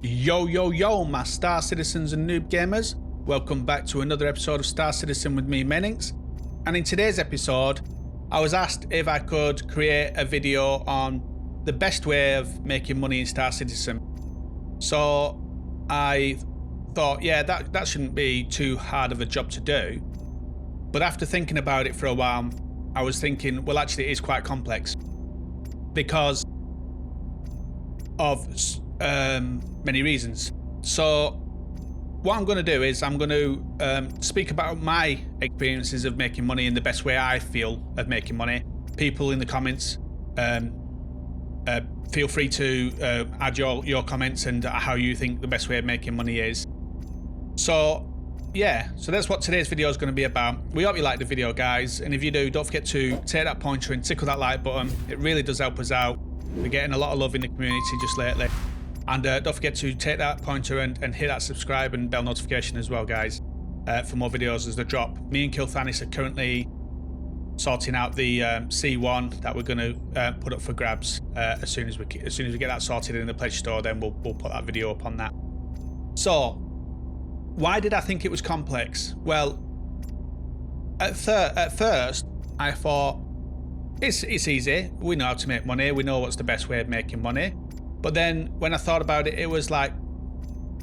Yo, yo, yo, my Star Citizens and Noob Gamers. Welcome back to another episode of Star Citizen with me, Menings. And in today's episode, I was asked if I could create a video on the best way of making money in Star Citizen. So I thought, yeah, that shouldn't be too hard of a job to do. But after thinking about it for a while, I was thinking, well, actually, it is quite complex because of many reasons. So what I'm going to do is I'm going to speak about my experiences of making money in the best way I feel of making money. People in the comments, feel free to add your comments and how you think the best way of making money is. So yeah, so that's what today's video is going to be about. We hope you like the video, guys, and if you do, don't forget to take that pointer and tickle that like button. It really does help us out. We're getting a lot of love in the community just lately. And don't forget to take that pointer and hit that subscribe and bell notification as well, guys, for more videos as they drop. Me and Kilthanis are currently sorting out the C1 that we're going to put up for grabs. As soon as we get that sorted in the pledge store, then we'll put that video up on that. So, why did I think it was complex? Well, at first I thought it's easy. We know how to make money. We know what's the best way of making money. But then when I thought about it, it was like,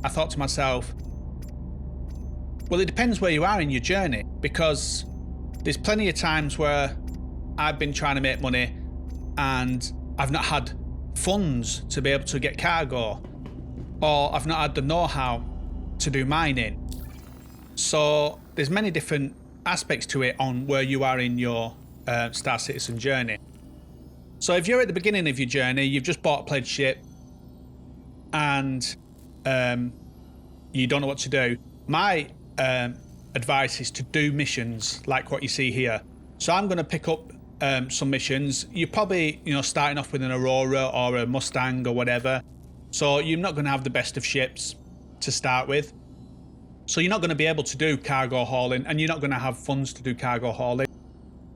I thought to myself, well, it depends where you are in your journey, because there's plenty of times where I've been trying to make money and I've not had funds to be able to get cargo, or I've not had the know-how to do mining. So there's many different aspects to it on where you are in your Star Citizen journey. So if you're at the beginning of your journey, you've just bought a pledge ship and you don't know what to do, my advice is to do missions like what you see here. So I'm going to pick up some missions. You're probably, starting off with an Aurora or a Mustang or whatever. So you're not going to have the best of ships to start with. So you're not going to be able to do cargo hauling, and you're not going to have funds to do cargo hauling,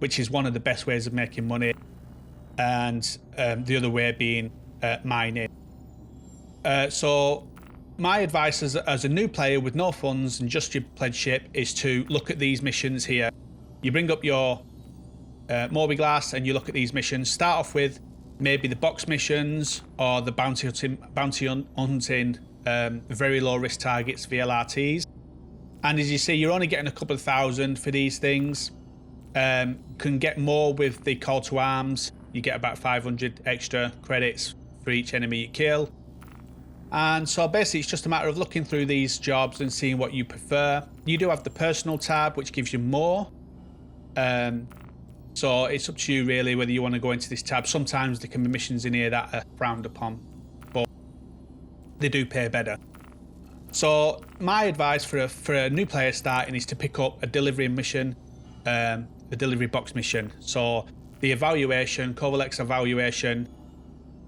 which is one of the best ways of making money. And the other way being mining. So my advice as a new player with no funds and just your pledge ship is to look at these missions here. You bring up your Morbiglass and you look at these missions. Start off with maybe the box missions or the bounty hunting very low risk targets, VLRTs. And as you see, you're only getting a couple of thousand for these things. Can get more with the call to arms. You get about 500 extra credits for each enemy you kill. And so basically it's just a matter of looking through these jobs and seeing what you prefer. You do have the personal tab, which gives you more. So it's up to you really whether you want to go into this tab. Sometimes there can be missions in here that are frowned upon, but they do pay better. So my advice for a new player starting is to pick up a delivery mission, a delivery box mission. So the evaluation, Covalex evaluation,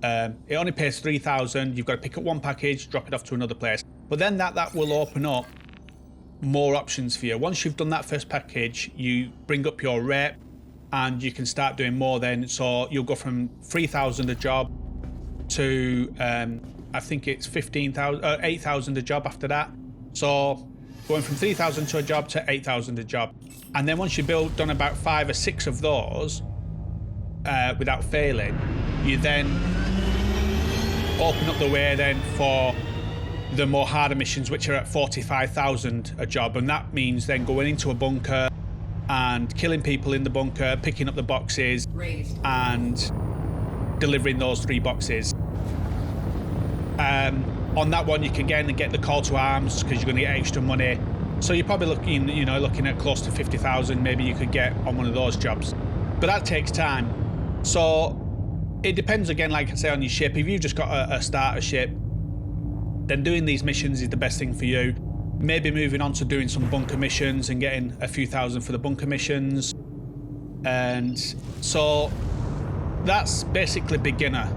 it only pays 3,000. You've got to pick up one package, drop it off to another place. But then that will open up more options for you. Once you've done that first package, you bring up your rep and you can start doing more then. So you'll go from 3,000 a job to, I think it's 8,000 a job after that. So going from 3,000 to a job to 8,000 a job. And then once you've done about 5 or 6 of those, without failing, you then open up the way then for the more harder missions, which are at 45,000 a job, and that means then going into a bunker and killing people in the bunker, picking up the boxes and delivering those 3 boxes. On that one you can get the call to arms because you're going to get extra money, so you're probably looking at close to 50,000 maybe you could get on one of those jobs, but that takes time. So it depends again, like I say, on your ship. If you've just got a starter ship, then doing these missions is the best thing for you. Maybe moving on to doing some bunker missions and getting a few thousand for the bunker missions. And so that's basically beginner.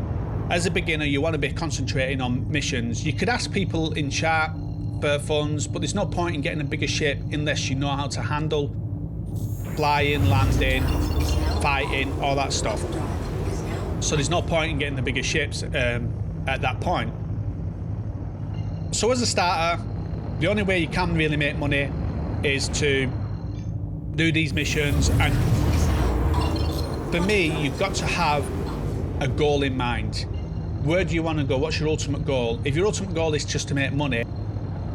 As a beginner, you want to be concentrating on missions. You could ask people in chat for funds, but there's no point in getting a bigger ship unless you know how to handle flying, landing, fighting, all that stuff. So there's no point in getting the bigger ships at that point. So as a starter, the only way you can really make money is to do these missions, and for me, you've got to have a goal in mind. Where do you want to go? What's your ultimate goal? If your ultimate goal is just to make money,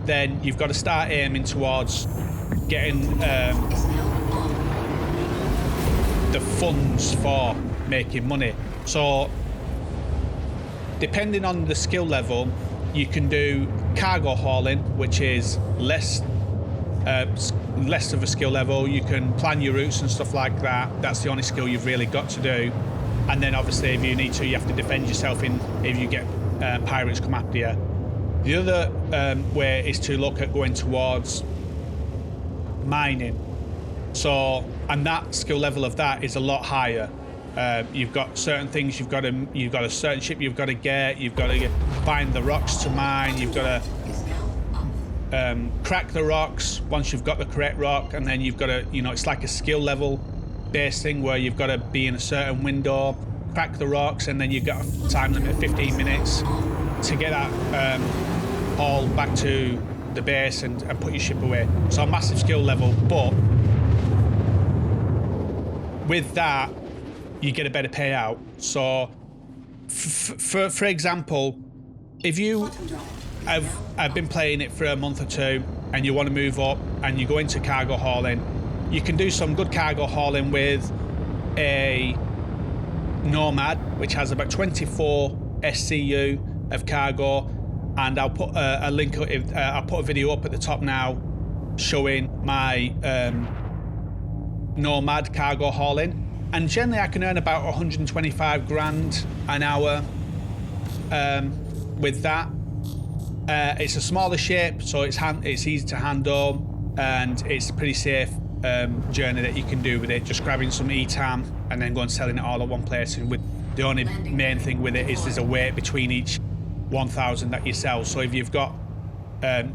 then you've got to start aiming towards getting the funds for making money. So depending on the skill level, you can do cargo hauling, which is less of a skill level. You can plan your routes and stuff like that. That's the only skill you've really got to do. And then obviously if you need to, you have to defend yourself if you get pirates come after you. The other way is to look at going towards mining. So, and that skill level of that is a lot higher. You've got certain things you've got a certain ship you've got to find the rocks to mine, you've got to crack the rocks once you've got the correct rock, and then you've got to, it's like a skill level based thing where you've got to be in a certain window, crack the rocks, and then you've got a time limit of 15 minutes to get that all back to the base and put your ship away. So a massive skill level, but with that you get a better payout. So for example, if you have been playing it for a month or two and you want to move up and you go into cargo hauling, you can do some good cargo hauling with a Nomad, which has about 24 SCU of cargo, and I'll put a link. I'll put a video up at the top now showing my Nomad cargo hauling, and generally I can earn about 125 grand an hour with that. It's a smaller ship, so it's easy to handle, and it's a pretty safe journey that you can do with it, just grabbing some ETAM and then going and selling it all at one place. And with the only main thing with it is there's a wait between each 1,000 that you sell. So if you've got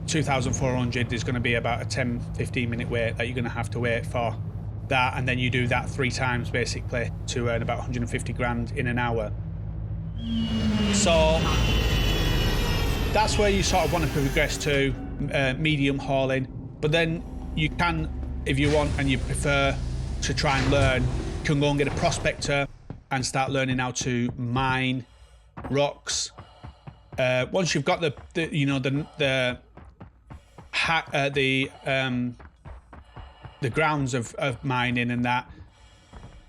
2,400, there's going to be about a 10-15 minute wait that you're going to have to wait for that, and then you do that 3 times basically to earn about 150 grand in an hour. So that's where you sort of want to progress to medium hauling. But then you can, if you want and you prefer to try and learn, you can go and get a prospector and start learning how to mine rocks. Once you've got the grounds of mining and that,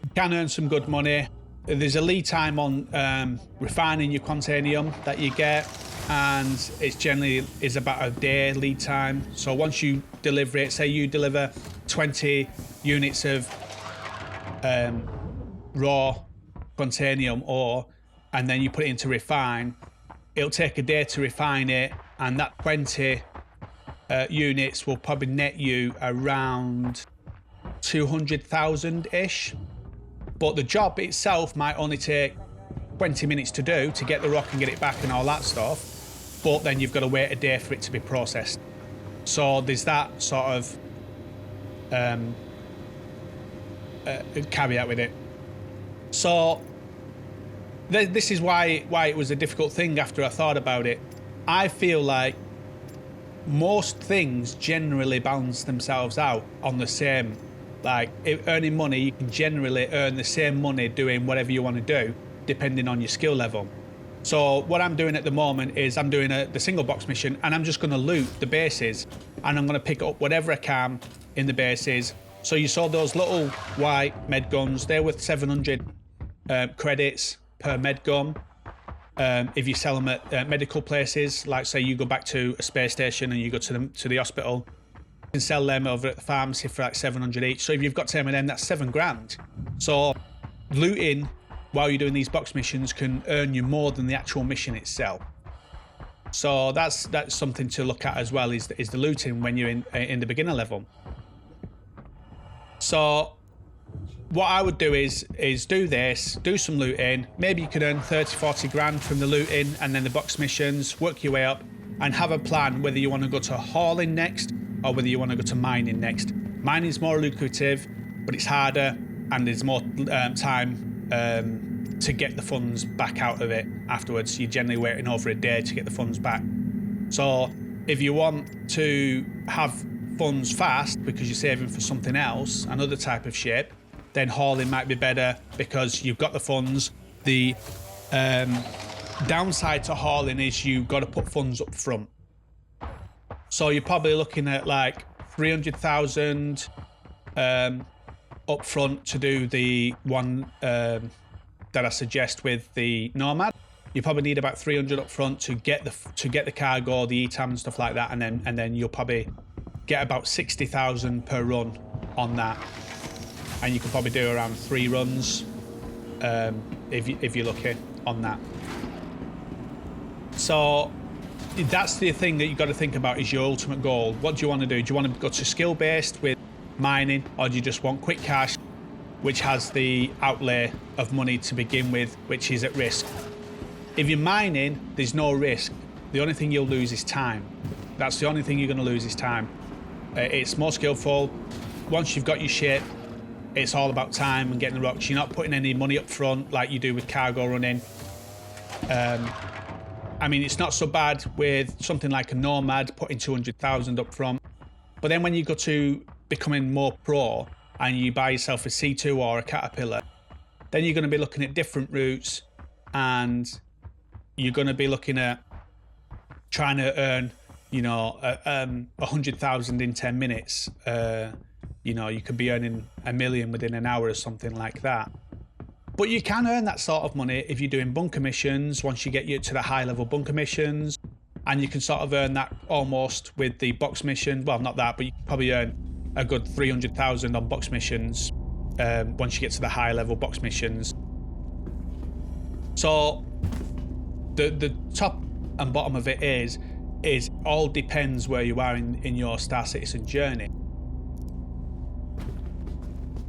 you can earn some good money. There's a lead time on refining your quantanium that you get, and it's generally is about a day lead time. So once you deliver it, say you deliver 20 units of raw quantanium ore, and then you put it into refine, it'll take a day to refine it, and that 20 units will probably net you around 200,000-ish. But the job itself might only take 20 minutes to do, to get the rock and get it back and all that stuff, but then you've got to wait a day for it to be processed. So there's that sort of caveat with it. So this is why it was a difficult thing after I thought about it. I feel like most things generally balance themselves out on the same, like earning money, you can generally earn the same money doing whatever you want to do depending on your skill level. So what I'm doing at the moment is I'm doing the single box mission, and I'm just going to loot the bases, and I'm going to pick up whatever I can in the bases. So you saw those little white med guns, they're worth 700 credits per med gun. If you sell them at medical places, like say you go back to a space station and you go to the hospital, you can sell them over at the pharmacy for like 700 each. So if you've got 10 of them, that's 7 grand. So looting while you're doing these box missions can earn you more than the actual mission itself. So that's something to look at as well, is the looting when you're in the beginner level. So what I would do is do this, do some looting. Maybe you could earn 30-40 grand from the looting and then the box missions, work your way up, and have a plan whether you want to go to hauling next or whether you want to go to mining next. Mining is more lucrative, but it's harder, and there's more time to get the funds back out of it afterwards. You're generally waiting over a day to get the funds back. So if you want to have funds fast because you're saving for something else, another type of ship, then hauling might be better because you've got the funds. The downside to hauling is you've got to put funds up front. So you're probably looking at like 300,000 up front to do the one that I suggest with the Nomad. You probably need about 300 up front to get the cargo, the ETAM and stuff like that, and then you'll probably get about 60,000 per run on that, and you can probably do around 3 runs if you're lucky on that. So that's the thing that you've got to think about is your ultimate goal. What do you want to do? Do you want to go to skill based with mining, or do you just want quick cash, which has the outlay of money to begin with, which is at risk? If you're mining, there's no risk. The only thing you'll lose is time. That's the only thing you're going to lose is time. It's more skillful. Once you've got your ship, it's all about time and getting the rocks. You're not putting any money up front like you do with cargo running. I mean, it's not so bad with something like a Nomad, putting 200,000 up front. But then when you go to becoming more pro and you buy yourself a C2 or a Caterpillar, then you're going to be looking at different routes, and you're going to be looking at trying to earn, you know, 100,000 in 10 minutes. You know, you could be earning $1 million within an hour or something like that. But you can earn that sort of money if you're doing bunker missions, once you get you to the high level bunker missions, and you can sort of earn that almost with the box mission. Well, not that, but you can probably earn a good 300,000 on box missions once you get to the high level box missions. So the top and bottom of it is all depends where you are in your Star Citizen journey.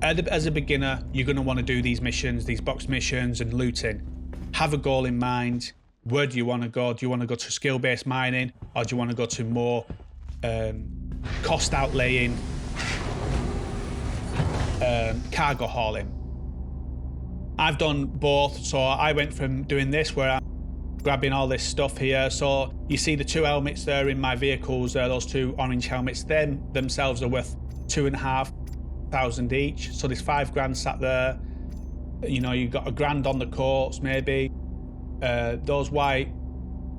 As a beginner, you're going to want to do these missions, these box missions and looting. Have a goal in mind. Where do you want to go? Do you want to go to skill-based mining, or do you want to go to more cost outlaying cargo hauling? I've done both. So I went from doing this where I'm grabbing all this stuff here. So you see the 2 helmets there in my vehicles, those 2 orange helmets, them themselves are worth 2,500 each. So there's 5 grand sat there. You know, you've got a grand on the coats maybe. Those white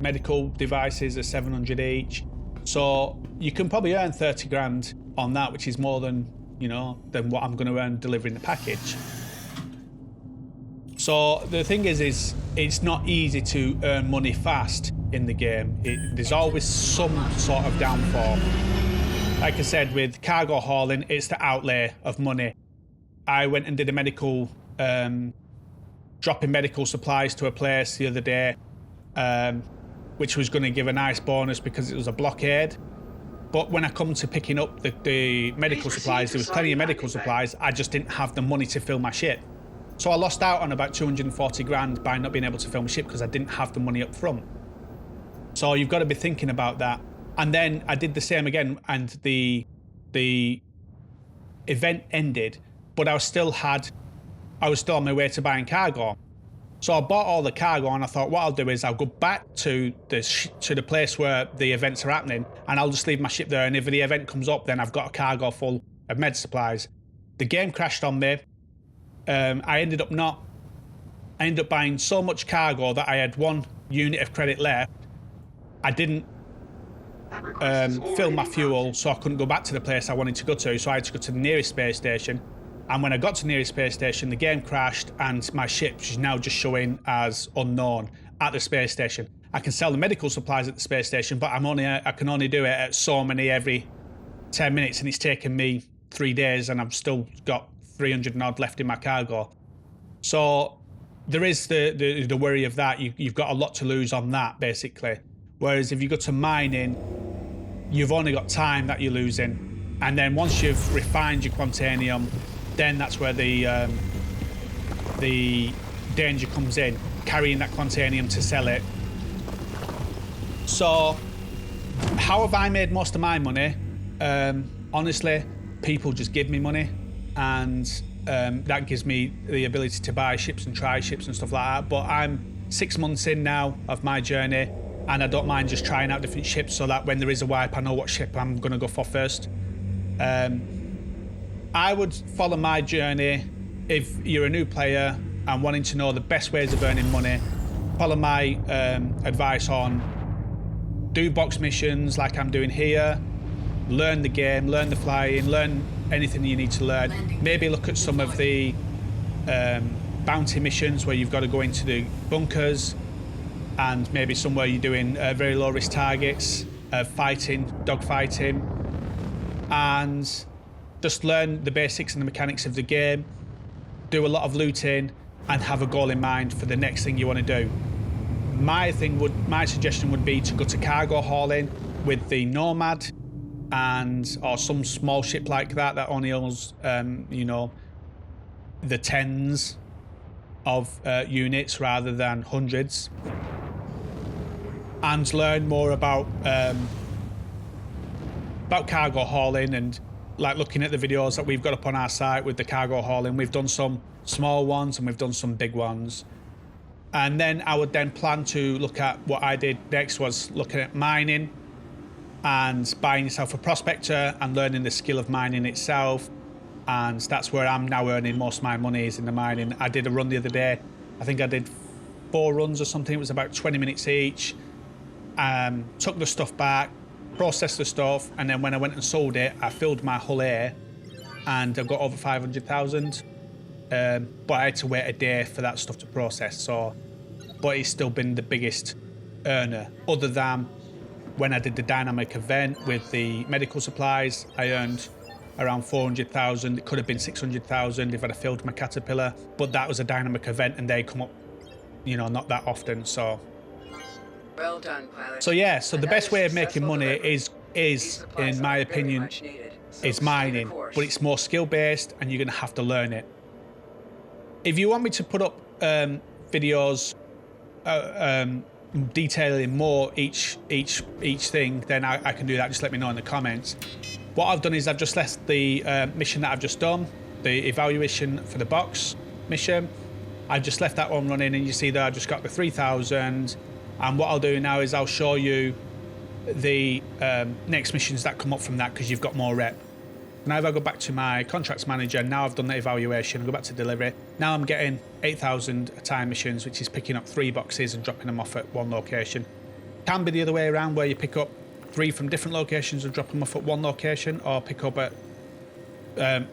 medical devices are 700 each. So you can probably earn 30 grand on that, which is more than, you know, than what I'm going to earn delivering the package. So the thing is it's not easy to earn money fast in the game. There's always some sort of downfall. Like I said, with cargo hauling, it's the outlay of money. I went and did a medical, dropping medical supplies to a place the other day, which was going to give a nice bonus because it was a blockade. But when I come to picking up the medical supplies, there was plenty of medical supplies. I just didn't have the money to fill my ship. So I lost out on about 240 grand by not being able to fill my ship because I didn't have the money up front. So you've got to be thinking about that. And then I did the same again, and the event ended, but I was still on my way to buying cargo. So I bought all the cargo, and I thought what I'll do is I'll go back to the place where the events are happening, and I'll just leave my ship there. And if the event comes up, then I've got a cargo full of med supplies. The game crashed on me. I ended up buying so much cargo that I had 1 unit of credit left. I didn't fill my fuel, so I couldn't go back to the place I wanted to go to. So I had to go to the nearest space station. And when I got to the nearest space station, the game crashed, and my ship is now just showing as unknown at the space station. I can sell the medical supplies at the space station, but I can only do it at so many every 10 minutes, and it's taken me 3 days, and I've still got 300 and odd left in my cargo. So there is the worry of that. You've got a lot to lose on that, basically. Whereas if you go to mining, you've only got time that you're losing. And then once you've refined your quantanium, then that's where the danger comes in, carrying that quantanium to sell it. So how have I made most of my money? Honestly, people just give me money, and that gives me the ability to buy ships and try ships and stuff like that. But I'm 6 months in now of my journey, and I don't mind just trying out different ships so that when there is a wipe, I know what ship I'm going to go for first. I would follow my journey if you're a new player and wanting to know the best ways of earning money. Follow my advice on do box missions like I'm doing here, learn the game, learn the flying, learn anything you need to learn. Maybe look at some of the bounty missions where you've got to go into the bunkers, and maybe somewhere you're doing very low risk targets, fighting, dogfighting, and just learn the basics and the mechanics of the game, do a lot of looting, and have a goal in mind for the next thing you want to do. My suggestion would be to go to cargo hauling with the Nomad, or some small ship like that only owns, you know, the tens of units rather than hundreds, and learn more about cargo hauling, and like looking at the videos that we've got up on our site with the cargo hauling. We've done some small ones and we've done some big ones. And then I would then plan to look at what I did next, was looking at mining and buying yourself a prospector and learning the skill of mining itself. And that's where I'm now earning most of my money, is in the mining. I did a run the other day. I think I did 4 runs or something. It was about 20 minutes each. Took the stuff back, processed the stuff, and then when I went and sold it, I filled my hull air and I got over 500,000. But I had to wait a day for that stuff to process. But it's still been the biggest earner, other than when I did the dynamic event with the medical supplies. I earned around 400,000. It could have been 600,000 if I'd have filled my caterpillar, but that was a dynamic event and they come up, you know, not that often. So well done, pilot. So yeah, so the best way of making money is in my opinion, is mining, but it's more skill based and you're gonna have to learn it. If you want me to put up videos detailing more each thing, then I can do that. Just let me know in the comments. What I've done is I've just left the mission that I've just done, the evaluation for the box mission. I've just left that one running, and you see that I just got the 3,000. And what I'll do now is I'll show you the next missions that come up from that, because you've got more rep. Now if I go back to my contracts manager, now I've done the evaluation, go back to delivery. Now I'm getting 8,000 a time missions, which is picking up 3 boxes and dropping them off at one location. Can be the other way around, where you pick up 3 from different locations and drop them off at one location, or pick up at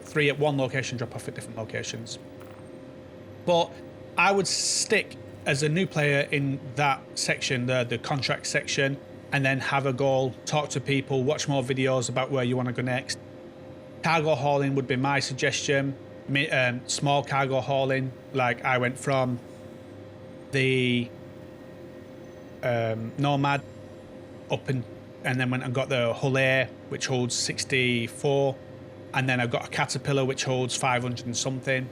3 at one location, drop off at different locations. But I would stick as a new player in that section, the contract section, and then have a goal, talk to people, watch more videos about where you want to go next. Cargo hauling would be my suggestion. Small cargo hauling, like I went from the Nomad up and then went and got the hull air, which holds 64, and then I've got a caterpillar which holds 500 and something.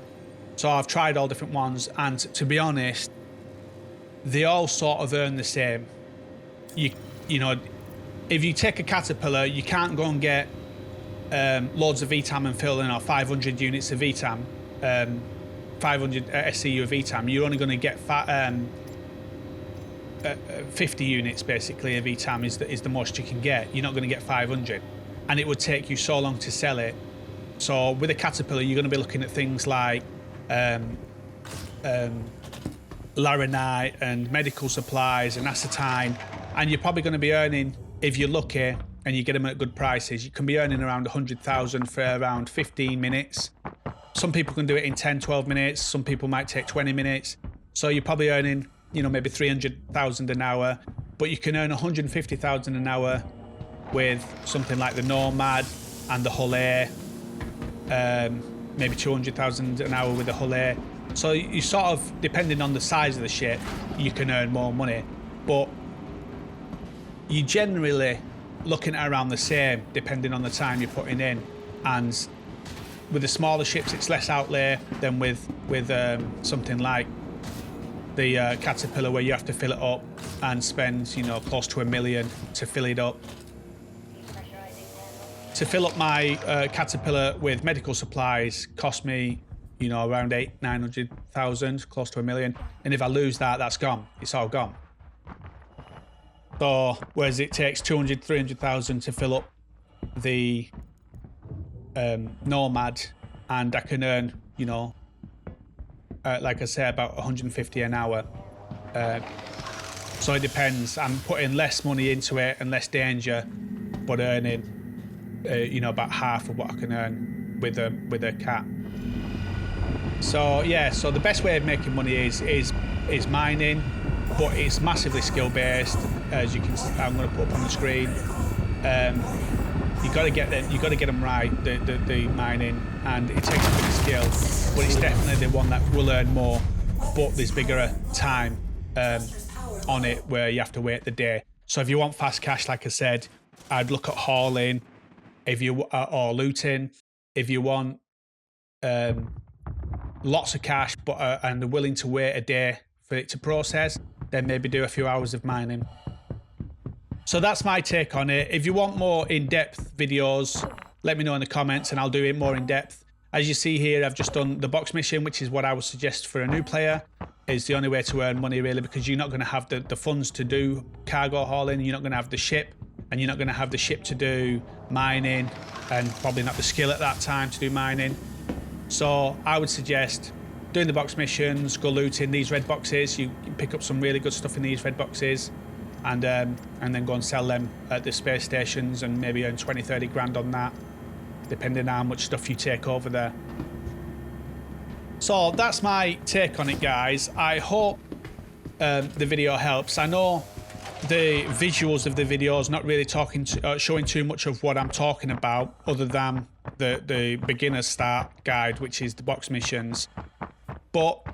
So I've tried all different ones, and to be honest, they all sort of earn the same. You know, if you take a caterpillar, you can't go and get loads of VTAM and fill in, or 500 units of VTAM, 500 SCU of VTAM. You're only going to get 50 units basically of VTAM is the most you can get. You're not going to get 500, and it would take you so long to sell it. So with a caterpillar, you're going to be looking at things like laranite and medical supplies and acetine, and you're probably going to be earning, if you're lucky and you get them at good prices, you can be earning around 100,000 for around 15 minutes. Some people can do it in 10-12 minutes, some people might take 20 minutes, so you're probably earning, you know, maybe 300,000 an hour, but you can earn 150,000 an hour with something like the Nomad and the hull air, maybe 200,000 an hour with the hull air. So you sort of, depending on the size of the ship, you can earn more money, but you generally looking at around the same depending on the time you're putting in. And with the smaller ships, it's less outlay than with something like the Caterpillar, where you have to fill it up and spend, you know, close to $1 million to fill it up. To fill up my Caterpillar with medical supplies cost me, you know, around 800,000-900,000, close to $1 million. And if I lose that, that's gone. It's all gone. So whereas it takes 200, 300,000 to fill up the Nomad, and I can earn, you know, like I say, about 150 an hour. So it depends. I'm putting less money into it and less danger, but earning, you know, about half of what I can earn with a cat. So yeah, so the best way of making money is mining, but it's massively skill based. As you can, I'm going to put up on the screen. You got to get them. You got to get them right. The mining, and it takes a bit of skill, but it's definitely the one that will earn more. But there's bigger time on it where you have to wait the day. So if you want fast cash, like I said, I'd look at hauling, if you or looting. If you want lots of cash, but and are willing to wait a day for it to process, then maybe do a few hours of mining. So that's my take on it. If you want more in-depth videos, let me know in the comments and I'll do it more in depth. As you see here, I've just done the box mission, which is what I would suggest for a new player. It's the only way to earn money really, because you're not going to have the funds to do cargo hauling, you're not going to have the ship, and you're not going to have the ship to do mining, and probably not the skill at that time to do mining. So I would suggest doing the box missions, go looting these red boxes. You can pick up some really good stuff in these red boxes, and then go and sell them at the space stations and maybe earn 20, 30 grand on that, depending on how much stuff you take over there. So that's my take on it, guys. I hope the video helps. I know the visuals of the video is not really showing too much of what I'm talking about, other than the beginner's start guide, which is the box missions. But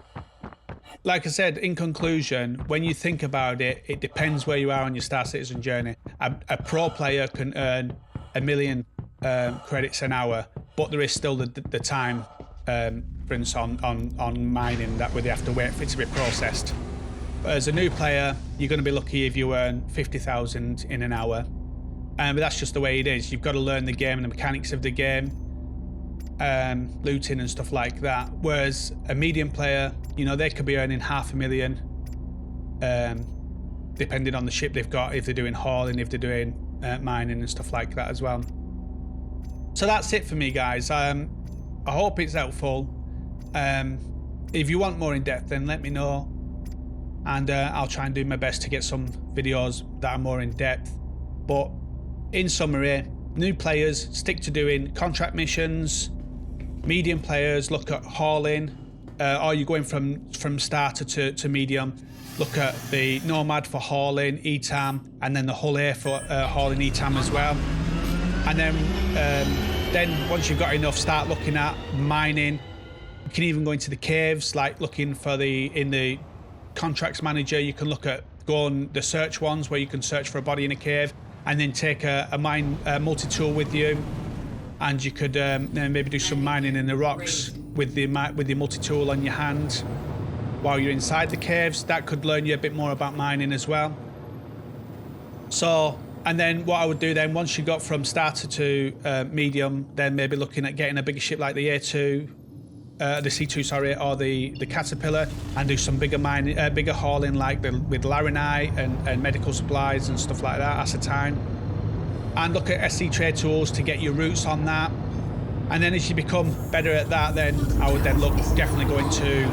like I said, in conclusion, when you think about it, it depends where you are on your Star Citizen journey. A pro player can earn 1 million credits an hour, but there is still the time difference on mining that where they have to wait for it to be processed. But as a new player, you're going to be lucky if you earn 50,000 in an hour. But that's just the way it is. You've got to learn the game and the mechanics of the game, looting and stuff like that. Whereas a medium player, you know, they could be earning 500,000, depending on the ship they've got, if they're doing hauling, if they're doing mining and stuff like that as well. So that's it for me, guys. I hope it's helpful. If you want more in depth, then let me know, and I'll try and do my best to get some videos that are more in depth. But in summary, new players stick to doing contract missions. Medium players look at hauling. Or you're going from starter to medium, look at the Nomad for hauling, ETAM, and then the Hull Air for hauling ETAM as well. And then once you've got enough, start looking at mining. You can even go into the caves, like looking for in the contracts manager. You can look at go on the search ones where you can search for a body in a cave, and then take a multi-tool with you, and you could maybe do some mining in the rocks with the multi-tool on your hand while you're inside the caves. That could learn you a bit more about mining as well. So, and then what I would do then, once you got from starter to medium, then maybe looking at getting a bigger ship like the A2, the C2, sorry, or the Caterpillar, and do some bigger mining, bigger hauling, like with Laranite and medical supplies and stuff like that, acetine. And look at SC trade tools to get your routes on that. And then as you become better at that, then I would then definitely go into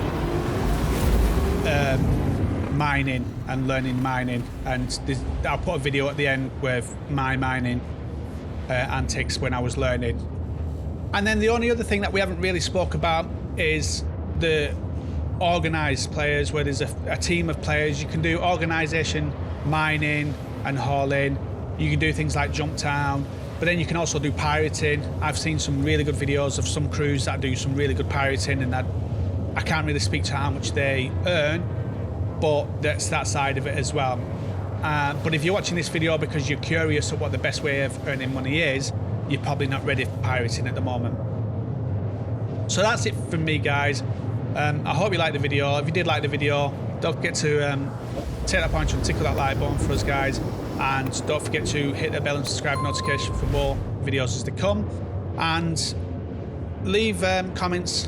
mining and learning mining. And I'll put a video at the end with my mining antics when I was learning. And then the only other thing that we haven't really spoke about is the organised players, where there's a team of players. You can do organisation, mining and hauling. You can do things like jump town, but then you can also do pirating. I've seen some really good videos of some crews that do some really good pirating, and that I can't really speak to how much they earn, but that's that side of it as well. But if you're watching this video because you're curious of what the best way of earning money is, you're probably not ready for pirating at the moment. So that's it from me, guys. I hope you liked the video. If you did like the video, don't forget to take that punch and tickle that like button for us, guys. And don't forget to hit the bell and subscribe notification for more videos as they come. And leave comments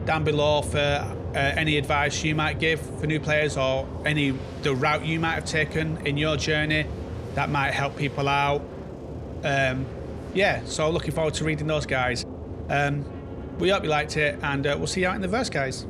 down below for any advice you might give for new players, or the route you might have taken in your journey. that might help people out. Yeah, so looking forward to reading those, guys. We hope you liked it, and we'll see you out in the verse, guys.